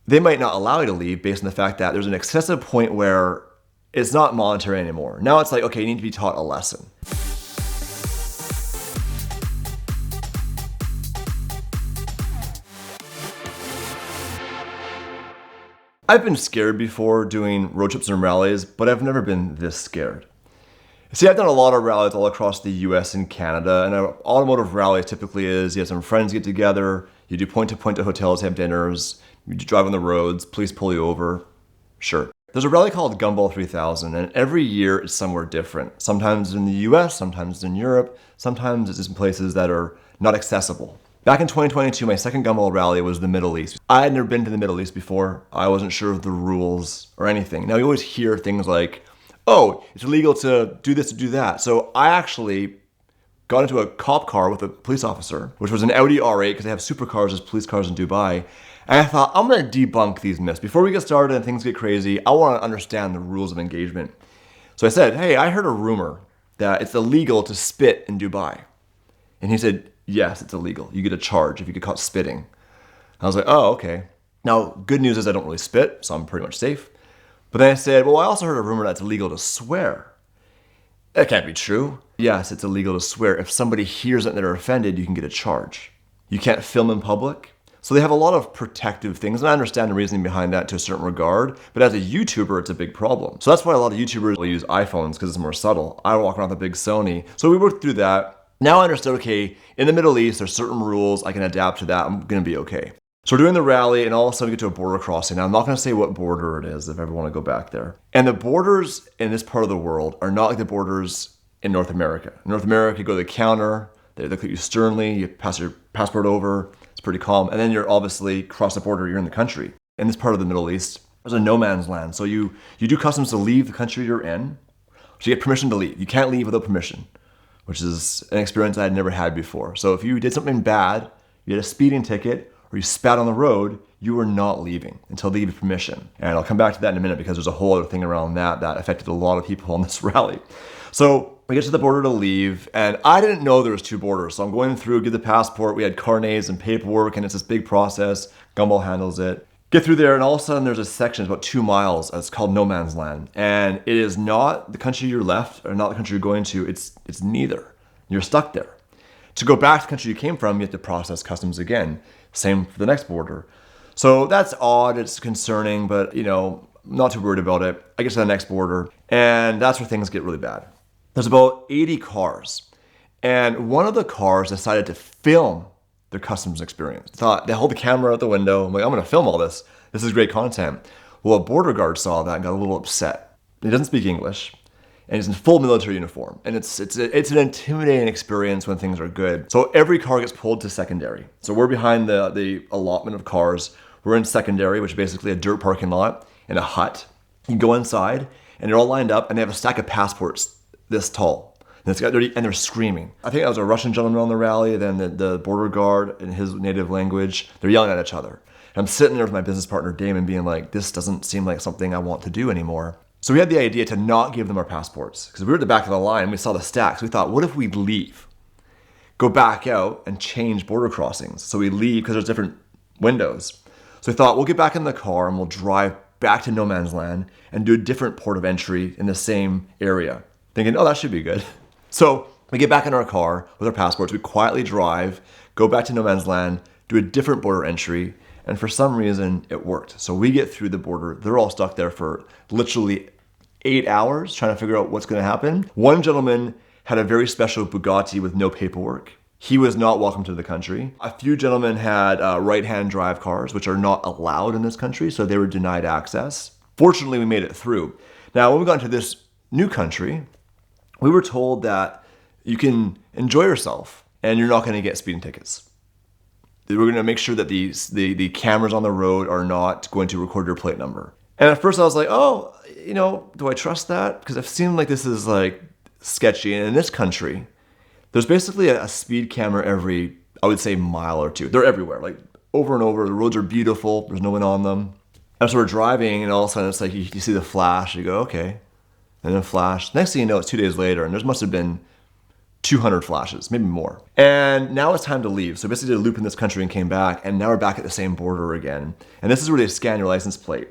they might not allow you to leave based on the fact that there's an excessive point where it's not monetary anymore. Now it's like, okay, you need to be taught a lesson. I've been scared before doing road trips and rallies, but I've never been this scared. See, I've done a lot of rallies all across the US and Canada, and an automotive rally typically is you have some friends get together, you do point-to-point to hotels, have dinners, you drive on the roads, police pull you over, sure. There's a rally called Gumball 3000, and every year it's somewhere different. Sometimes in the US, sometimes in Europe, sometimes it's in places that are not accessible. Back in 2022, my second Gumball rally was the Middle East. I had never been to the Middle East before. I wasn't sure of the rules or anything. Now, you always hear things like, oh, it's illegal to do this, to do that. So I actually got into a cop car with a police officer, which was an Audi R8, because they have supercars as police cars in Dubai. And I thought, I'm gonna debunk these myths. Before we get started and things get crazy, I wanna understand the rules of engagement. So I said, hey, I heard a rumor that it's illegal to spit in Dubai. And he said, yes, it's illegal. You get a charge if you get caught spitting. I was like, oh, okay. Now, good news is I don't really spit, so I'm pretty much safe. But then I said, well, I also heard a rumor that it's illegal to swear. That can't be true. Yes, it's illegal to swear. If somebody hears it and they're offended, you can get a charge. You can't film in public. So they have a lot of protective things, and I understand the reasoning behind that to a certain regard, but as a YouTuber, it's a big problem. So that's why a lot of YouTubers will use iPhones, because it's more subtle. I walk around with a big Sony. So we worked through that. Now I understood, okay, in the Middle East, there's certain rules, I can adapt to that, I'm gonna be okay. So we're doing the rally, and all of a sudden we get to a border crossing. Now I'm not gonna say what border it is if I ever wanna go back there. And the borders in this part of the world are not like the borders in North America. In North America, you go to the counter, they look at you sternly, you pass your passport over, it's pretty calm, and then you're obviously cross the border, you're in the country. In this part of the Middle East, there's a no man's land. So you do customs to leave the country you're in, so you get permission to leave. You can't leave without permission, which is an experience I had never had before. So if you did something bad, you had a speeding ticket, or you spat on the road, you were not leaving until they give you permission. And I'll come back to that in a minute because there's a whole other thing around that affected a lot of people on this rally. So we get to the border to leave, and I didn't know there was two borders. So I'm going through, get the passport, we had carnets and paperwork, and it's this big process. Gumball handles it. Get through there, and all of a sudden there's a section, it's about 2 miles, it's called no man's land. And it is not the country you're left, or not the country you're going to, it's neither. You're stuck there. To go back to the country you came from, you have to process customs again. Same for the next border. So that's odd, it's concerning, but not too worried about it. I get to the next border, and that's where things get really bad. There's about 80 cars, and one of the cars decided to film their customs experience. They hold the camera out the window. I'm like, I'm gonna film all this. This is great content. Well, a border guard saw that and got a little upset. He doesn't speak English, and he's in full military uniform. And it's an intimidating experience when things are good. So every car gets pulled to secondary. So we're behind the allotment of cars. We're in secondary, which is basically a dirt parking lot in a hut. You go inside, and they're all lined up, and they have a stack of passports this tall. And they're screaming. I think that was a Russian gentleman on the rally, then the border guard in his native language. They're yelling at each other. And I'm sitting there with my business partner, Damon, being like, this doesn't seem like something I want to do anymore. So we had the idea to not give them our passports, because we were at the back of the line, we saw the stacks. We thought, what if we leave, go back out and change border crossings? So we leave because there's different windows. So we thought, we'll get back in the car and we'll drive back to no man's land and do a different port of entry in the same area. Thinking, oh, that should be good. So we get back in our car with our passports, we quietly drive, go back to no man's land, do a different border entry, and for some reason it worked. So we get through the border, they're all stuck there for literally 8 hours trying to figure out what's gonna happen. One gentleman had a very special Bugatti with no paperwork. He was not welcome to the country. A few gentlemen had right-hand drive cars, which are not allowed in this country, so they were denied access. Fortunately, we made it through. Now, when we got into this new country, we were told that you can enjoy yourself and you're not going to get speeding tickets. We're going to make sure that the cameras on the road are not going to record your plate number. And at first I was like, oh, do I trust that? Because I've seen like this is like sketchy. And in this country, there's basically a speed camera every, I would say, mile or two. They're everywhere, like over and over. The roads are beautiful. There's no one on them. And so we're driving and all of a sudden it's like you see the flash. You go, okay. And then flash. Next thing you know, it's 2 days later, and there must have been 200 flashes, maybe more. And now it's time to leave. So basically did a loop in this country and came back, and now we're back at the same border again. And this is where they scan your license plate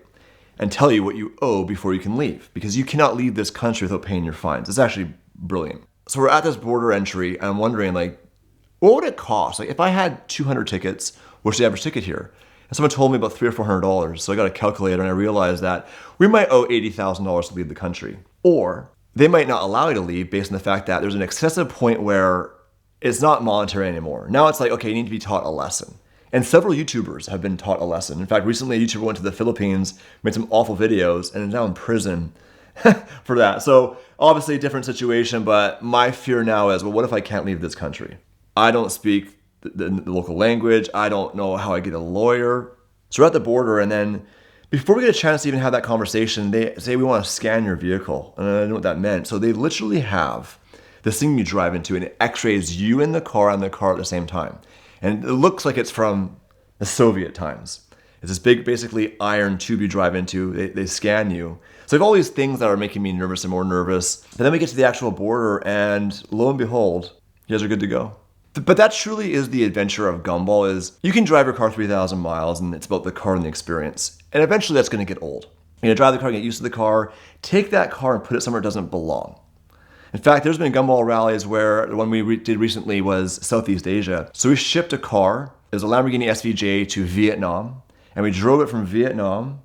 and tell you what you owe before you can leave, because you cannot leave this country without paying your fines. It's actually brilliant. So we're at this border entry, and I'm wondering, like, what would it cost? Like, if I had 200 tickets, what's the average ticket here? And someone told me about $300 or $400. So I got a calculator and I realized that we might owe $80,000 to leave the country. Or they might not allow you to leave based on the fact that there's an excessive point where it's not monetary anymore. Now it's like, okay, you need to be taught a lesson. And several YouTubers have been taught a lesson. In fact, recently a YouTuber went to the Philippines, made some awful videos, and is now in prison for that. So obviously a different situation, but my fear now is, well, what if I can't leave this country? I don't speak the local language. I don't know how I get a lawyer. So we're at the border, and then before we get a chance to even have that conversation, they say we want to scan your vehicle. And I didn't know what that meant. So they literally have this thing you drive into, and it x-rays you in the car and the car at the same time. And it looks like it's from the Soviet times. It's this big, basically iron tube you drive into. They scan you. So I have all these things that are making me nervous and more nervous. And then we get to the actual border, and lo and behold, you guys are good to go. But that truly is the adventure of Gumball, is you can drive your car 3,000 miles, and it's about the car and the experience. And eventually that's going to get old. You're going to drive the car, get used to the car, take that car and put it somewhere it doesn't belong. In fact, there's been Gumball rallies where the one we did recently was Southeast Asia. So we shipped a car, it was a Lamborghini SVJ, to Vietnam, and we drove it from Vietnam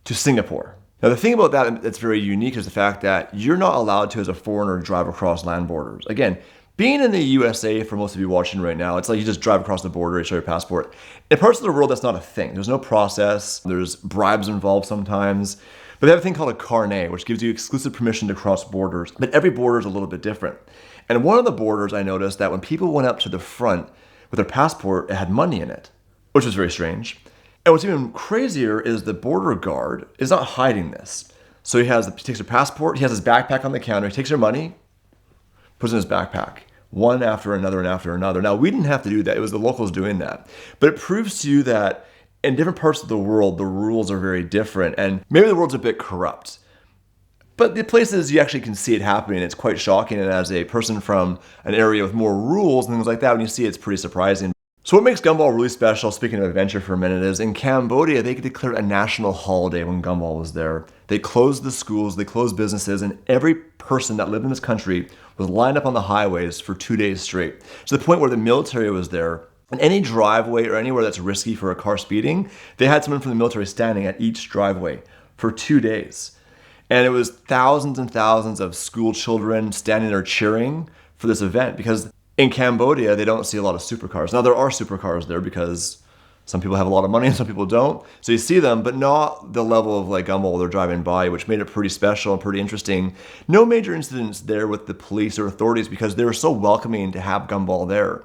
to Singapore. Now the thing about that that's very unique is the fact that you're not allowed to, as a foreigner, drive across land borders. Again, being in the USA, for most of you watching right now, it's like you just drive across the border, you show your passport. In parts of the world, that's not a thing. There's no process, there's bribes involved sometimes. But they have a thing called a carnet, which gives you exclusive permission to cross borders. But every border is a little bit different. And one of the borders, I noticed that when people went up to the front with their passport, it had money in it, which was very strange. And what's even crazier is the border guard is not hiding this. So he takes their passport, he has his backpack on the counter, he takes their money, puts it in his backpack, one after another and after another. Now, we didn't have to do that. It was the locals doing that. But it proves to you that in different parts of the world, the rules are very different, and maybe the world's a bit corrupt. But the places you actually can see it happening, it's quite shocking. And as a person from an area with more rules and things like that, when you see it, it's pretty surprising. So what makes Gumball really special, speaking of adventure for a minute, is in Cambodia, they declared a national holiday when Gumball was there. They closed the schools, they closed businesses, and every person that lived in this country was lined up on the highways for 2 days straight. To the point where the military was there. In any driveway or anywhere that's risky for a car speeding, they had someone from the military standing at each driveway for 2 days. And it was thousands and thousands of school children standing there cheering for this event, because in Cambodia, they don't see a lot of supercars. Now, there are supercars there because some people have a lot of money and some people don't. So you see them, but not the level of like Gumball they're driving by, which made it pretty special and pretty interesting. No major incidents there with the police or authorities because they were so welcoming to have Gumball there.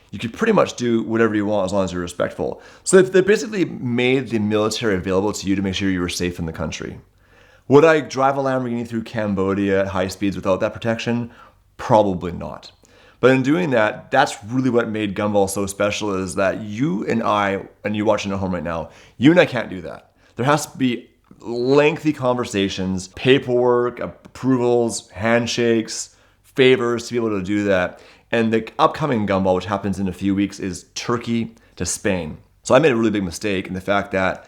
You could pretty much do whatever you want as long as you're respectful. So they basically made the military available to you to make sure you were safe in the country. Would I drive a Lamborghini through Cambodia at high speeds without that protection? Probably not. But in doing that, that's really what made Gumball so special, is that you and I, and you watching at home right now, you and I can't do that. There has to be lengthy conversations, paperwork, approvals, handshakes, favors to be able to do that. And the upcoming Gumball, which happens in a few weeks, is Turkey to Spain. So I made a really big mistake in the fact that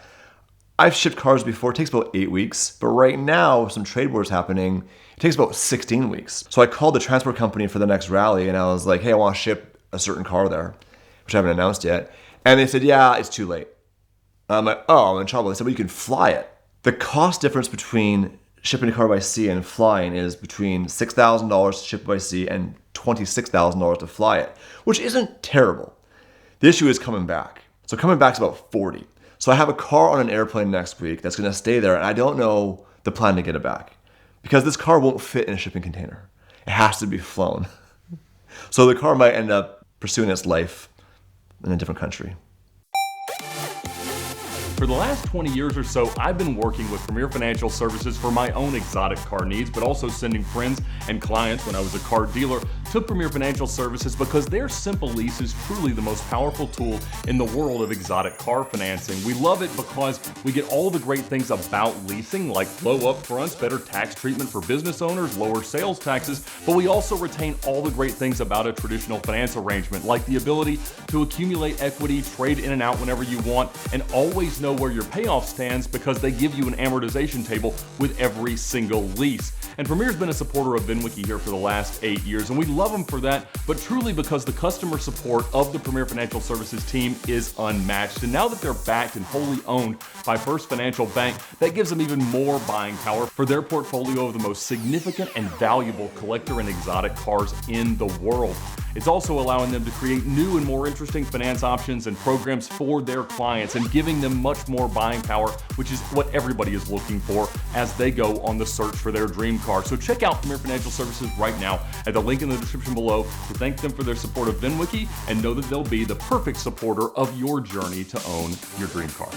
I've shipped cars before. It takes about 8 weeks. But right now, with some trade wars happening, it takes about 16 weeks. So I called the transport company for the next rally, and I was like, hey, I want to ship a certain car there, which I haven't announced yet. And they said, yeah, it's too late. I'm like, oh, I'm in trouble. They said, well, you can fly it. The cost difference between shipping a car by sea and flying is between $6,000 to ship by sea and $26,000 to fly it, which isn't terrible. The issue is coming back. So coming back is about 40. So I have a car on an airplane next week that's going to stay there, and I don't know the plan to get it back because this car won't fit in a shipping container. It has to be flown. So the car might end up pursuing its life in a different country. For the last 20 years or so, I've been working with Premier Financial Services for my own exotic car needs, but also sending friends and clients when I was a car dealer to Premier Financial Services because their simple lease is truly the most powerful tool in the world of exotic car financing. We love it because we get all the great things about leasing, like low upfronts, better tax treatment for business owners, lower sales taxes, but we also retain all the great things about a traditional finance arrangement, like the ability to accumulate equity, trade in and out whenever you want, and always know where your payoff stands because they give you an amortization table with every single lease. And Premier's been a supporter of VINwiki here for the last 8 years, and we love them for that, but truly because the customer support of the Premier Financial Services team is unmatched. And now that they're backed and wholly owned by First Financial Bank, that gives them even more buying power for their portfolio of the most significant and valuable collector and exotic cars in the world. It's also allowing them to create new and more interesting finance options and programs for their clients and giving them much more buying power, which is what everybody is looking for as they go on the search for their dream car. So check out Premier Financial Services right now at the link in the description below to thank them for their support of VINwiki and know that they'll be the perfect supporter of your journey to own your dream car.